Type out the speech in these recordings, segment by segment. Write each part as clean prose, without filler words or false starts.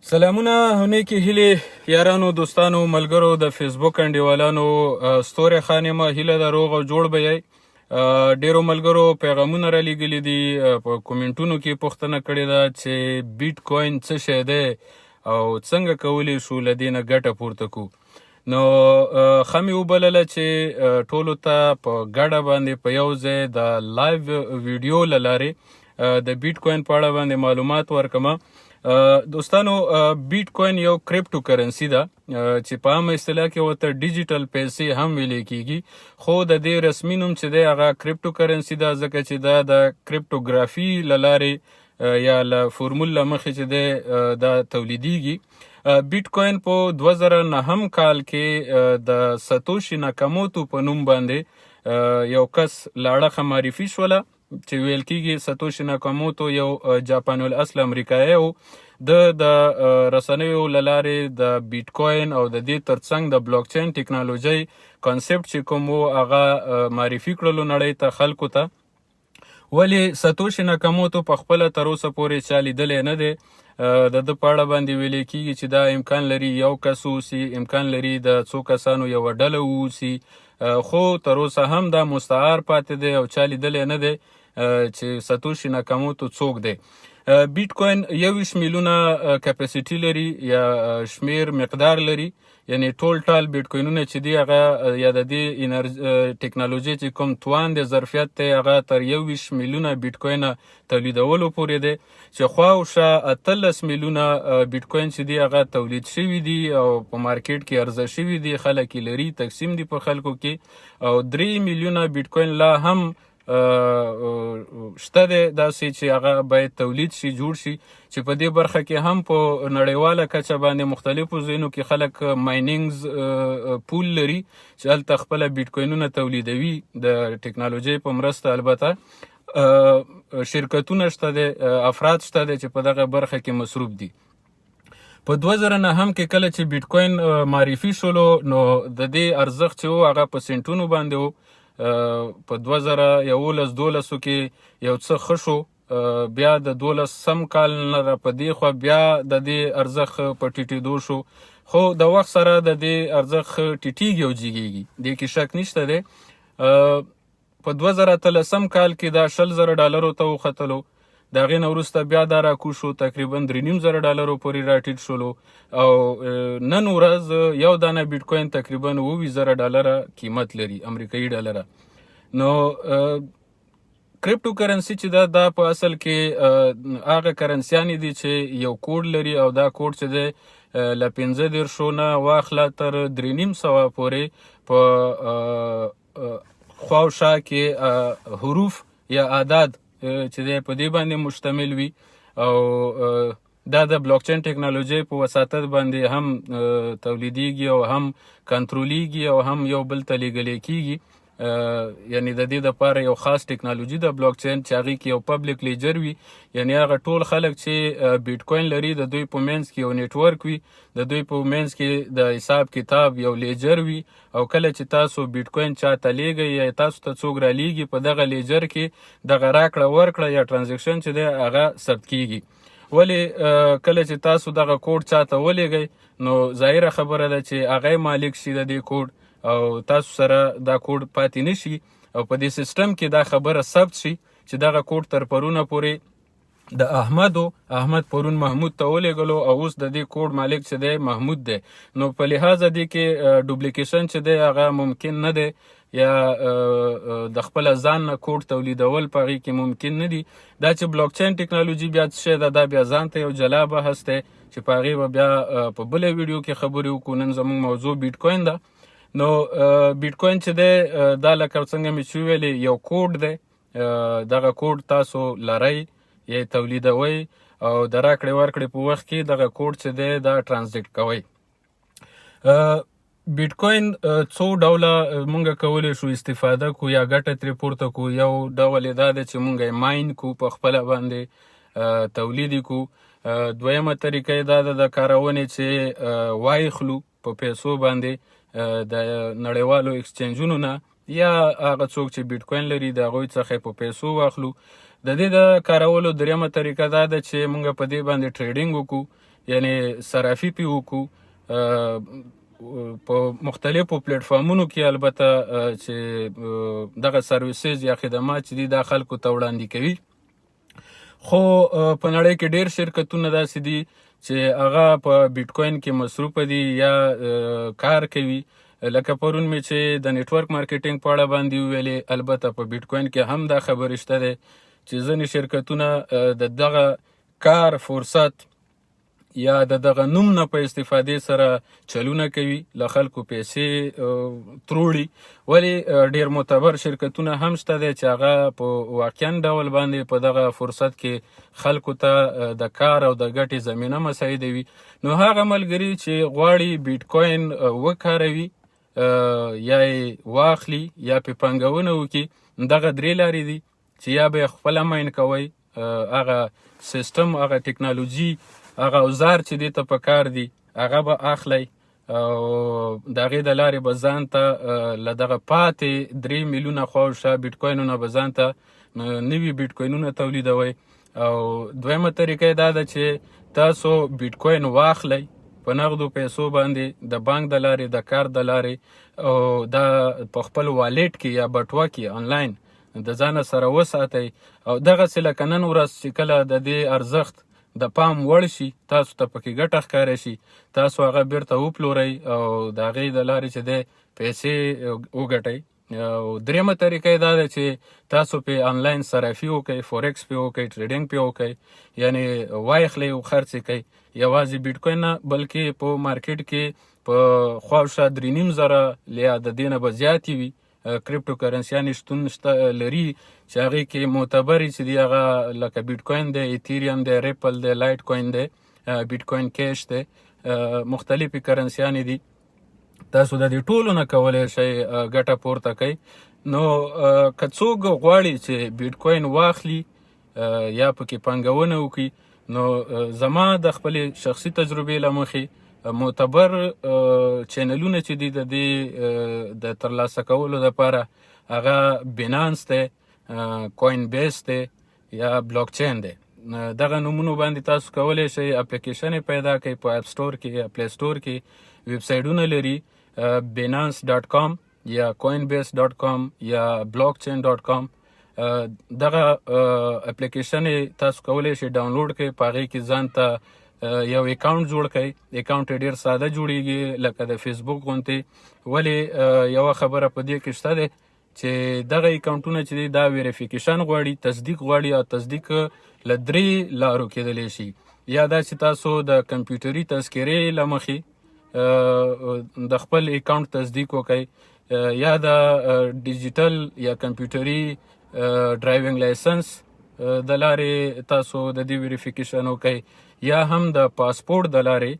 سلامونه او نیکې هیلې یارانو دوستانو ملګرو د فیسبوک انډیوالانو ستوري خان یم هیله ده روغ او جوړ به یې ډیرو ملګرو پیغامونه رالیږلي دي په کومنټونو کې پوښتنه کړې ده چې بیټ کوین څه شی دی او څنګه کولی شو له دې نه ګټه پورته کړو. نو ښه مې وبلله چې ټولو ته په ګډه باندې په یو ځای د لایو ویډیو له لارې د بیټ کوین په اړه باندې معلومات ورکړم. دوستانو بیټ کوین یو کریپټو کرنسی ده چې په عامه اصطلاح کې ورته ډیجیټل پیسې هم ویلی کیږي، خو د دې رسمي نوم چې دی هغه کریپټو کرنسی ده ځکه چې دا د کریپټوګرافي له لارې یا له فورمول له مخې چې دی دا تولیدیږي. بیټ کوین په 2009 کال کې د ساتوشي ناکاموتو په نوم باندې یو کس لاړخه معرفي شوله چې ویل کېږي ساتوشي ناکاموتو یو جاپان الاصل امریکایی و. د رسنیو له لارې د بیټ کوین او د دې ترڅنګ د بلاک چین ټیکنالوژۍ کانسپټ چې کوم و هغه معرفي کړلو نړۍ ته خلکو ته. ولې ساتوشي ناکاموتو په خپله تر اوسه پورې چا لیدلی نه دی. د ده په اړه باندې ویلی کېږي چې دا امکان لري یو کس واوسي، امکان لري د څو کسانو یوه ډله واوسي، خو تر اوسه هم دا مستعار پاتې دی او چا لیدلی نه دی چې ساتوشي ناکاموتو څوک دی. بیټ کوین 21 میلیونه کپاسیټي لري یا شمیر مقدار لري، یعنی ټول ټال بیټ کوینونه چې دی هغه یا د دې ټیکنالوژي چې کوم توان دی ظرفیت دی هغه تر 21 میلیونه بیټ کوینه تولیدولو پورې دی، چې خواوشا 18 میلیونه بیټ کوین چې دی هغه تولید شوي دي او په مارکیټ کې عرضه شوي دي، خلک یې لري، تقسیم دي په خلکو کې، او 3 میلیونه بیټ کوین لا هم شته دی داسې چې هغه باید تولید شي، جوړ شي، چې په دې برخه کې هم په نړیواله کچه باندې مختلفو ځایونو کې خلک ماینینګز پول لري چې هلته خپله بیټ کوینونه تولیدوي د ټیکنالوژۍ په مرسته. البته شرکتونه شته دی، افراد شته دی چې په دغه برخه کې مصروف دي. په 2009 کې کله چې بیټ کوین معرفي شولو نو د دې ارزښت چې و هغه په سنټونو باندې و. په 2011-12 کې یو څه ښه شو، بیا د 12 کال نه را په دې خوا بیا د دې ارزښت په ټیټېدو شو، خو د وخت سره د دې ارزښت ټیټېږي او جګېږي، دې کې شک نشته دی. په 2013 کال کې دا $10,000 ته وختلو، د هغې نه وروسته بیا دا راکوز شو، تقریبا $3,500 پورې راټیټ شولو، او نن ورځ یو دانه بیټ کوین تقریبا $20,000 قیمت لري، امریکایي ډالره. نو کریپټو کرنسی چې دا په اصل کې هغه کرنسیانې دي چې یو کوډ لري، او دا کوډ چې دی له 15 نه واخله تر 3,500 پورې په خواوشا کې حروف یا اعداد چې دی په دې باندې مشتمل وي، او دا د بلاک چین ټیکنالوژۍ په وساطت باندې هم تولیدیږي او هم کنټرولیږي او هم یو بل ته لیږلی کیږي. یعنی د دې دپاره یو خاص ټیکنالوژي د بلاک چین چې هغې کې یو پبلیک لیجر وي، یعنی هغه ټول خلک چې بیټ کوین لري د دوی په منځ کې یو نیټورک وي، د دوی په منځ کې د حساب کتاب یو لیجر وي، او کله چې تاسو بیټ کوین چاته لیږئ یا تاسو ته څوک رالیږي په دغه لیجر کې دغه راکړه ورکړه یا ټرانزیکشن چې دی هغه ثبت کیږي. ولې کله چې تاسو دغه کوډ چاته ولیږئ نو ظاهره خبره ده چې هغه مالک شي د دې کوډ، او تاسو سره دا کوډ پاتې نشي، او په دې سیستم کې دا خبره ثبت شي چې دغه کوډ تر پرونه پورې د احمد پرون محمود ته ولیږلو، او اوس د دې کوډ مالک چې دی محمود دی. نو په لحاظه دې کې ډوپلیکیشن چې دی هغه ممکن نه دی، یا د خپله ځان نه کوډ تولیدول په هغې کې ممکن نه دي. دا چې بلاک چین ټیکنالوژي بیا څه شی ده، دا بیا ځان ته یو جلا بحث دی چې په هغې به بیا په بله ویډیو کې خبرې وکړو. نن زموږ موضوع بیټ کوین ده. نو بیټ کوین چې دی دا لکه څنګه مې چې ویلې یو کوډ دی، دغه کوډ تاسو لرئ یا تولیدوئ، او د راکړې ورکړې په وخت کې دغه کوډ چې دی دا ټرانزیکټ کوئ. بیټ کوین څو ډوله مونږ کولی شو استفاده کو یا ګټه ترې پورته کو. یو ډول یې دا دی چې مونږ یې ماین کو، په خپله باندې تولید کو. دویمه طریقه یې دا ده د کارونې چې واخلو په پیسو باندې د نړیوالو ایکسچینجونو نه، یا هغه څوک چې بیټ کوین لري د هغوی څخه په پیسو واخلو. د دې د کارولو دریمه طریقه دا ده چې مونږ په دې باندې ټریډینګ وکړو، یعنی صرافي پې وکړو په مختلفو پلیټفارمونو کې البته چې دغه سرویسز یا خدمات چې دي دا خلکو ته وړاندې کوي. خو په نړۍ کې ډېر شرکتونه داسې دي چې هغه په بیټ کوین کې مصروفه دي یا کار کوي. لکه پرون مې چې د نیټورک مارکیټینګ په اړه باندې وویلې، البته په بیټ کوین کې هم دا خبرې شته دی چې ځینې شرکتونه د دغه کار فرصت یا د دغه نوم نه په استفادې سره چلونه کوي، له خلکو پیسې تروړي. ولې ډېر معتبر شرکتونه هم شته دی چې هغه په واقعا ډول باندې په دغه فرصت کې خلکو ته د کار او د ګټې زمینه مساعدوي. نو هغه ملګري چې غواړي بیټ کوین وکاروي یا یې واخلي یا پې پانګونه وکړي، دغه درې لارې دي چې یا به یې خپله ماین کوئ، هغه سیستم، هغه ټکنالوژي، هغه اوزار چې دې ته پکار دي هغه به اخلی او د هغې د لارې به ځان ته له دغه پاتې 3 میلیونه خواوشا بیټ کوینونه به ځان ته نوي بیټ کوینونه تولیدوئ. او دویمه طریقه دا ده چې تاسو بیټ کوین واخلی په نغدو پیسو باندې د بانک د لارې، د کار د لارې، او دا په خپل والیټ کې یا بټوه کې آنلاین د ځانه سره وساتئ. او دغسې لکه نن ورځ چې کله د دې ارزښت د پام وړ شي، تاسو ته پکې ګټه ښکاره شي، تاسو هغه بیرته وپلورئ او د هغې د لارې چې دی پیسې وګټئ. او دریمه طریقه یې دا ده چې تاسو پې آنلاین صرافي وکئ، فورکس پې وکئ، ټریډینګ پې وکئ، یعنې واخلئ او خرڅ یې کئ. یوازې بیټ کوین نه بلکې په مارکیټ کې په خواوشا 3,500 یا د دې نه به زیاتې وي کریپټو کرنسیانې شتون لري چې هغې کې معتبرې چې دي هغه لکه بیټ کوین دی، ایتیریم دی، ریپل دی، لایټ کوین دی، بیټ کوین کیش دی، مختلفې کرنسیانې دي. تاسو د دې ټولو نه کولی شئ ګټه پورته کوئ. نو که څوک غواړي چې بیټ کوین واخلي یا پکې پانګونه وکړي، نو زما د خپلې شخصي تجربې له مخې معتبر چینلونه چې دي د دې د ترلاسه کولو لپاره هغه بینانس دی، کوین بیس دی یا بلاک چین دی. دغه نومونو باندې تاسو کولی شئ اپلیکیشن یې پیدا کړئ په اپ سټور کې یا پلی سټور کې. ویبسایټونه لري binance.com یا coinbase.com یا blockchain.com. دغه اپلیکیشن تاسو کولی شئ ډاونلوډ کړئ، په هغې کې ځان ته یو اکاونټ جوړ کړئ. اکاونټ یې ډېر ساده جوړیږي لکه د فیسبوک غوندې. ولې یوه خبره په دې کې شته دی چې دغه اکاونټونه چې دی دا ویریفیکیشن غواړي، تصدیق غواړي، او تصدیق له 3 لارو کېدلی شي. یا دا چې تاسو د کمپیوټري تذکرې له مخې د خپل اکاونټ تصدیق وکړئ، یا د ډیجیټل یا کمپیوټري ډرایوینګ لایسنس د لارې تاسو د دې ویریفیکیشن وکړئ، یا هم د پاسپورټ د لارې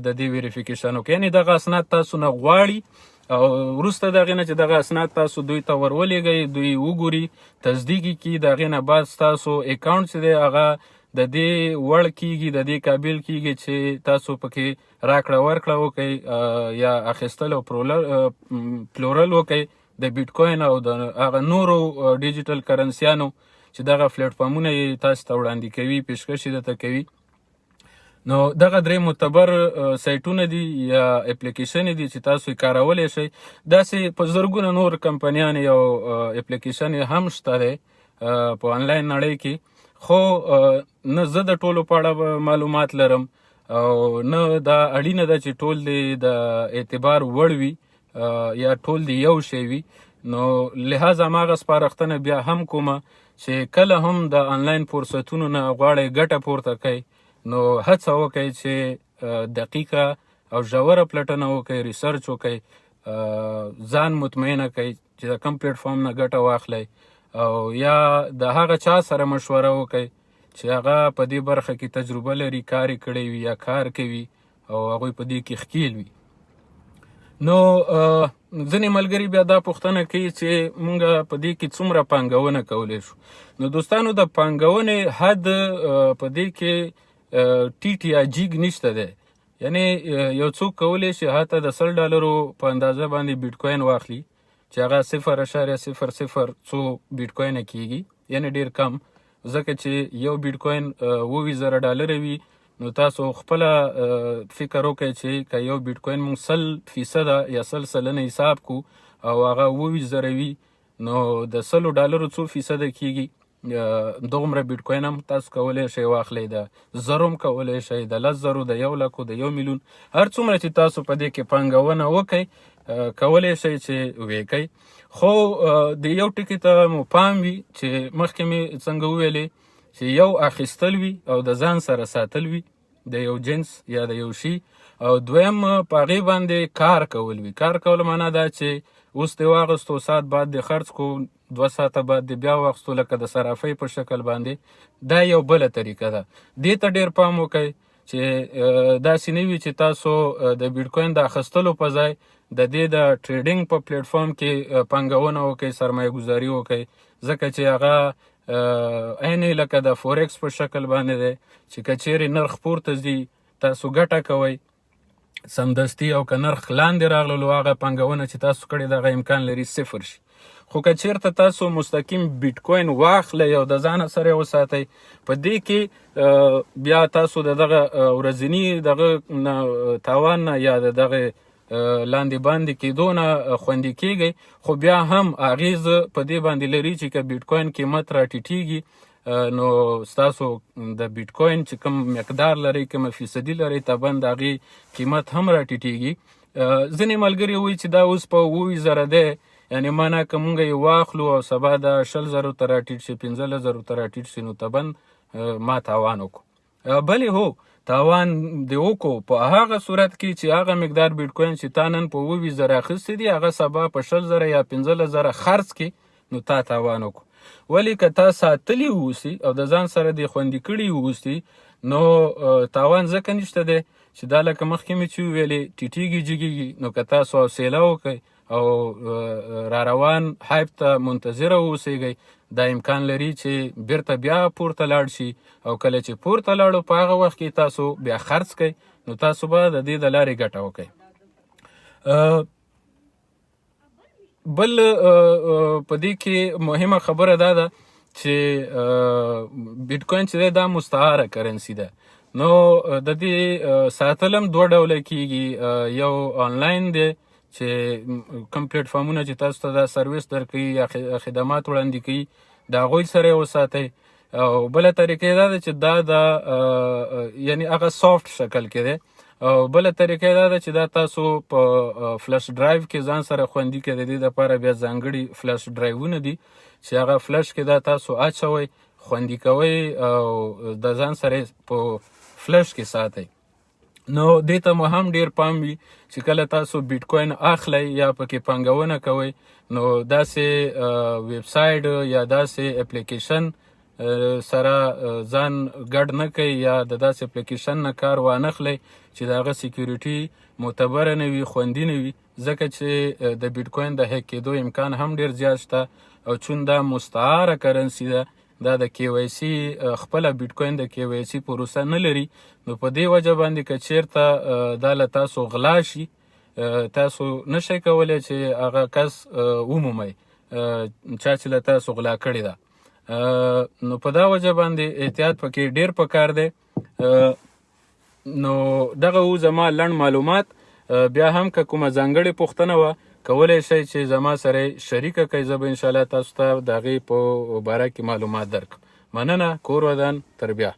د دې ویریفیکیشن وکړئ. یعنې دغه اسناد تاسو نه غواړي او وروسته د هغې نه چې دغه اسناد تاسو دوی ته ورولېږئ، دوی وګوري، تصدیق یې کړي، د هغې نه بعد ستاسو اکاونټ چې دی هغه د دې وړ کېږي، د دې قابل کېږي چې تاسو پکې راکړه ورکړه وکئ یا اخیستل او پلورل وکئ د بیټ کوین او د هغه نورو ډیجیټل کرنسیانو چې دغه پلیټفارمونه یې تاسو ته وړاندې کوي، پیشکش یې درته کوي. نو دغه 3 معتبر سایټونه دي یا اپلیکیشن دي چې تاسو یې کارولی شئ. داسې په زرګونه نور کمپنیانې او اپلیکیشن هم شته دی په آنلاین نړۍ کې. خو نه زه د ټولو په اړه معلومات لرم او نه دا اړینه ده چې ټول دې د اعتبار وړ وي یا ټول دې یو شی وي. نو لحاظه هماغه سپارښتنه بیا هم کومه چې کله هم د آنلاین فرصتونو نه غواړئ ګټه پورته کوئ، نو هڅه وکئ چې دقیقه او ژوره پلټنه وکئ، ریسرچ وکئ، ځان مطمئنه کئ چې د کوم پلیټفارم نه ګټه واخلئ، او یا د هغه چا سره مشوره وکئ چې هغه په دې برخه کې تجربه لري، کار یې کړی وي یا کار کوي او هغوی په دې کې ښکیل وي. نو ځینې ملګري بیا دا پوښتنه کوي چې موږ په دې کې څومره پانګونه کولی شو. نو دوستانو د پانګونې حد په دې کې ټیټ یا جیګ نشته دی. یعنې یو څوک کولی شي حتی د $100 په اندازه باندې بیټ کوین واخلي چې هغه 0.00 څو بیټ کوینه کېږي، یعنې ډېر کم، ځکه چې یو بیټ کوین $20,000 وي نو تاسو خپله فکر وکړئ چې که یو بیټ کوین مونږ 100% یا 100 حساب کو او هغه 28,000 وي نو د $100 څو فیصده کیږي دغومره بیټ کوین هم تاسو کولی شئ واخلئ د زرو هم کولی شئ د 10,000 د 100,000 د 1,000,000 هر څومره چې تاسو په دې کې پانګونه وکئ کولی شئ چې ویې کوئ. خو د یو ټکي ته مو پام وي چې مخکې مې څنګه وویلې چې یو اخیستل وي او د ځان سره ساتل وي د یو جنس یا د یو شي، او دویم په هغې باندې کار کول وي. کار کول معنا دا چې اوس دې واغستو ساعت بعد دې خرڅ کو 2 ساعته بعد دې بیا واغستو لکه د صرافۍ په شکل باندې، دا یو بله طریقه ده. دې ته ډېر پام وکئ چې داسې نه وي چې تاسو د بیټ کوین د اخیستلو په ځای د دې د ټریډینګ په پلیټ فارم کې پانګونه وکئ، سرمایه ګذاري وکئ، ځکه چې هغه عین لکه د فورکس په شکل باندې دی چې که چیرې نرخ پورته ځي تاسو ګټه کوئ سمدستي، او که نرخ لاندې راغللو هغه پانګونه چې تاسو کړې دغه امکان لري صفر شي. خو که چیرته تاسو مستقیم بیټ کوین واخلئ او د ځانه سره یې وساتئ، په دې کې بیا تاسو د دغه ورځني دغه تاوان نه یا د دغه لاندې باندې کېدو نه خوندي کیږئ. خو بیا هم اغیز په دې باندې لري چې که بیټ کوین قیمت راټیټیږي نو ستاسو د بیټ کوین چې کوم مقدار لري، کومه فیصدي لري، طبعا د هغې قیمت هم راټیټیږي. ځینې ملګري وایي چې دا اوس په 28,000 دی، یعنې معنا که مونږ یې واخلو او سبا د 20,000 ته راټیټ شي، 15,000 ته راټیټ شي، نو طبعا ما تاوان وکړو. بلې هو تاوان دې وکړو په هغه صورت کې چې هغه مقدار بیټ کوین چې تا نن په 28,000 اخیستی دي هغه سبا په 20,000 یا 15,000 خرڅ کړي، نو تا تاوان وکړو. ولی که تا ساتلی اوسي او د ځان سره دې خوندي کړي اوسي نو تاوان ځکه نشته دی چې دا لکه مخکې مې چې وویلې ټیټیږي جګیږي. نو که تاسو حوصله وکئ او را روان هایپ ته منتظره اوسیږئ، دا امکان لري چې بیرته بیا پورته لاړ شي، او کله چې پورته لاړو په هغه وخت کې تاسو بیا خرڅ کئ، نو تاسو به د دې د لارې ګټه وکئ. بل په دې کې مهمه خبره دا ده چې بیټ کوین چې دی دا مستعاره کرنسي ده. نو د دې ساتل هم 2 ډوله کیږي، یو آنلاین دی چې کوم پلیټ فارمونه چې تاسو ته دا سرویس درکوي یا خدمات وړاندې کوي د هغوی سره یې وساتئ، او بله طریقه دا ده چې دا د یعنی هغه سافت شکل کې دی، او بله طریقه دا ده چې دا تاسو په فلش ډرایو کې ځان سره خوندي کړئ. د دې دپاره بیا ځانګړي فلش ډرایوونه دي چې هغه فلش کې دا تاسو اچوئ، خوندي کوئ او د ځان سره په فلش کې ساتئ. نو دې ته مو هم ډیر پام وي چې کله تاسو بیټ کوین اخلئ یا پکې پانګونه کوئ، نو داسې ویب سایټ یا داسې اپلیکیشن سره ځان ګډ نه کوئ یا د داسې اپلیکیشن نه کار وانخلئ چې د هغه سیکیورټي معتبره نه وي، خوندي نه وي، ځکه چې د بیټ کوین د هیک کېدو امکان هم ډیر زیات شته. او چون دا مستعاره کرنسي ده، دا د KYC خپله بیټ کوین د KYC پروسه نه لري، نو په دې وجه باندې که چیرته دا له تاسو غلا شي تاسو نشئ کولی چې هغه کس ومومئ چا چې له تاسو غلا کړې ده. نو په دا وجه باندې احتیاط پکې ډیر پکار دی. نو دغه و زما لنډ معلومات. بیا هم که کومه ځانګړې پوښتنه وه کولی شئ چې زما سره شریکه کړئ، زه به انشاءالله تاسو ته د هغې په باره کې معلومات درکړم. مننه، کور ودان، تر بیا.